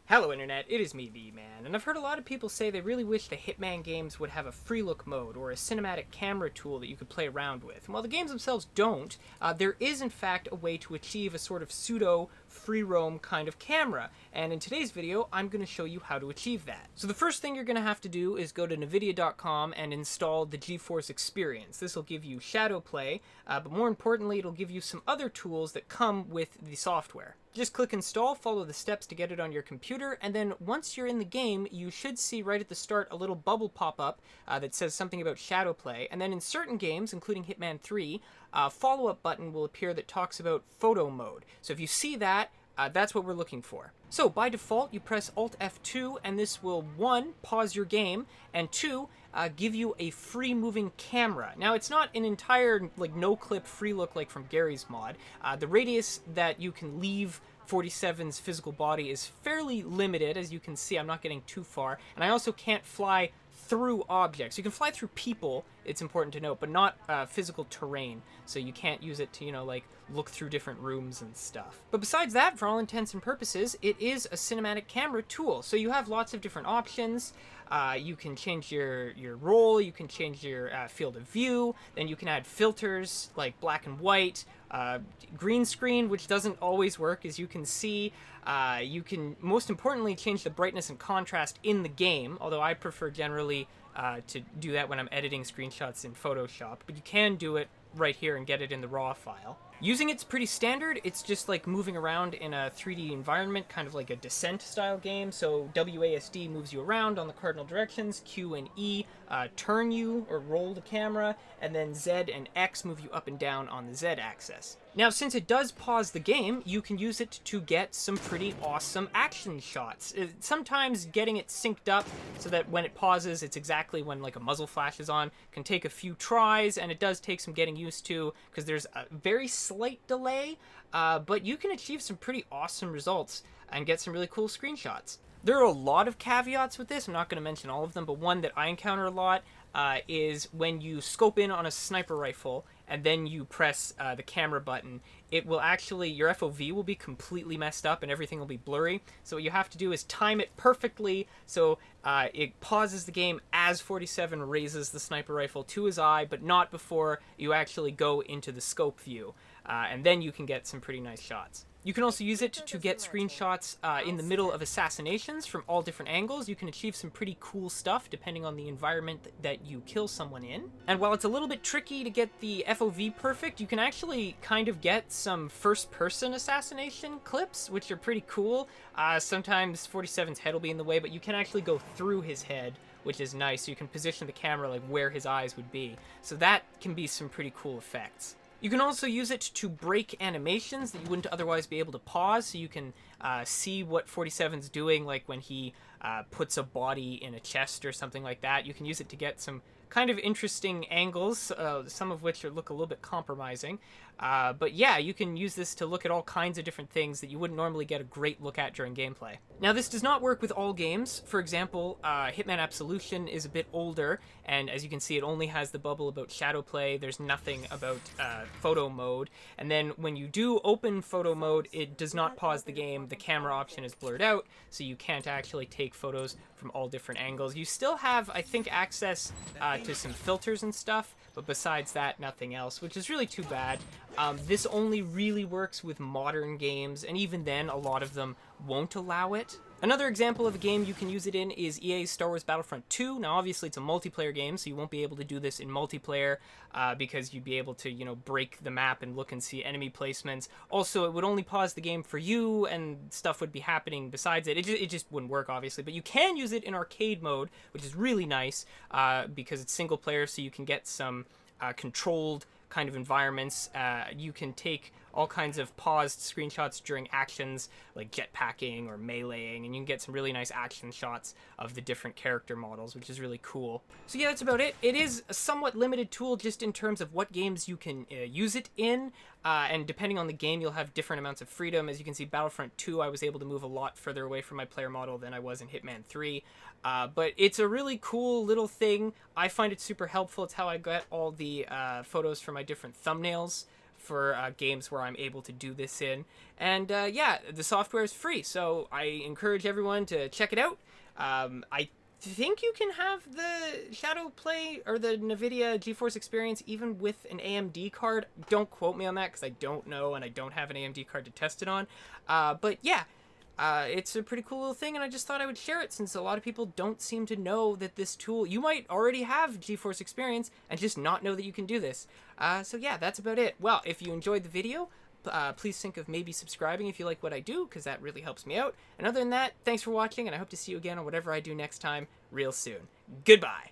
Hello Internet, it is me, the Man, and I've heard a lot of people say they really wish the Hitman games would have a free look mode or a cinematic camera tool that you could play around with. And while the games themselves don't, there is in fact a way to achieve a sort of pseudo free roam kind of camera, and in today's video I'm going to show you how to achieve that. So the first thing you're going to have to do is go to Nvidia.com and install the Geforce Experience. This will give you shadow play, but more importantly it'll give you some other tools that come with the software. Just click install, follow the steps to get it on your computer, and then once you're in the game, you should see right at the start a little bubble pop up that says something about shadow play, and then in certain games, including Hitman 3, a follow-up button will appear that talks about photo mode. So if you see that, that's what we're looking for. So by default, you press Alt F2, and this will 1. Pause your game, and 2. Give you a free moving camera. Now it's not an entire no clip free look like from Gary's mod. The radius that you can leave 47's physical body is fairly limited. As you can see, I'm not getting too far, and I also can't fly through objects. You can fly through people, it's important to note, but not physical terrain, so you can't use it to look through different rooms and stuff. But besides that, for all intents and purposes, it is a cinematic camera tool, so you have lots of different options. You can change your role, you can change your field of view, then you can add filters like black and white, green screen, which doesn't always work, as you can see. You can, most importantly, change the brightness and contrast in the game, although I prefer generally to do that when I'm editing screenshots in Photoshop, but you can do it right here and get it in the raw file. Using it's pretty standard. It's just like moving around in a 3D environment, kind of like a Descent style game. So WASD moves you around on the cardinal directions, Q and E turn you or roll the camera, and then Z and X move you up and down on the Z axis. Now, since it does pause the game, you can use it to get some pretty awesome action shots. Sometimes getting it synced up so that when it pauses, it's exactly when a muzzle flash is on, can take a few tries, and it does take some getting used to because there's a very slight delay, but you can achieve some pretty awesome results and get some really cool screenshots. There are a lot of caveats with this. I'm not going to mention all of them, but one that I encounter a lot is when you scope in on a sniper rifle and then you press the camera button, it will actually, your FOV will be completely messed up and everything will be blurry. So what you have to do is time it perfectly so it pauses the game as 47 raises the sniper rifle to his eye, but not before you actually go into the scope view. And then you can get some pretty nice shots. You can also use it to get screenshots in the middle of assassinations from all different angles. You can achieve some pretty cool stuff depending on the environment that you kill someone in. And while it's a little bit tricky to get the FOV perfect, you can actually kind of get some first-person assassination clips, which are pretty cool. Sometimes 47's head will be in the way, but you can actually go through his head, which is nice. So you can position the camera where his eyes would be. So that can be some pretty cool effects. You can also use it to break animations that you wouldn't otherwise be able to pause, so you can see what 47's doing, like when he puts a body in a chest or something like that. You can use it to get some kind of interesting angles, some of which look a little bit compromising. But yeah, you can use this to look at all kinds of different things that you wouldn't normally get a great look at during gameplay. Now, this does not work with all games. For example, Hitman Absolution is a bit older, and as you can see, it only has the bubble about shadow play. There's nothing about photo mode. And then when you do open photo mode, it does not pause the game. The camera option is blurred out, so you can't actually take photos from all different angles. You still have, I think, access to some filters and stuff, but besides that, nothing else, which is really too bad. This only really works with modern games, and even then, a lot of them won't allow it. Another example of a game you can use it in is EA's Star Wars Battlefront 2. Now, obviously, it's a multiplayer game, so you won't be able to do this in multiplayer because you'd be able to, break the map and look and see enemy placements. Also, it would only pause the game for you, and stuff would be happening besides it. It just wouldn't work, obviously. But you can use it in arcade mode, which is really nice because it's single player, so you can get some controlled kind of environments. You can take all kinds of paused screenshots during actions like jetpacking or meleeing, and you can get some really nice action shots of the different character models, which is really cool. So yeah, that's about it. It is a somewhat limited tool just in terms of what games you can use it in, and depending on the game, you'll have different amounts of freedom. As you can see, Battlefront 2, I was able to move a lot further away from my player model than I was in Hitman 3. But it's a really cool little thing. I find it super helpful. It's how I got all the photos for my different thumbnails for games where I'm able to do this in. And yeah, the software is free, so I encourage everyone to check it out. I think you can have the Shadow Play or the Nvidia Geforce Experience even with an AMD card. Don't quote me on that because I don't know and I don't have an AMD card to test it on. But yeah, it's a pretty cool little thing, and I just thought I would share it since a lot of people don't seem to know that this tool, you might already have Geforce Experience and just not know that you can do this. So yeah, that's about it. Well, if you enjoyed the video, please think of maybe subscribing if you like what I do, because that really helps me out. And other than that, thanks for watching, and I hope to see you again on whatever I do next time real soon. Goodbye!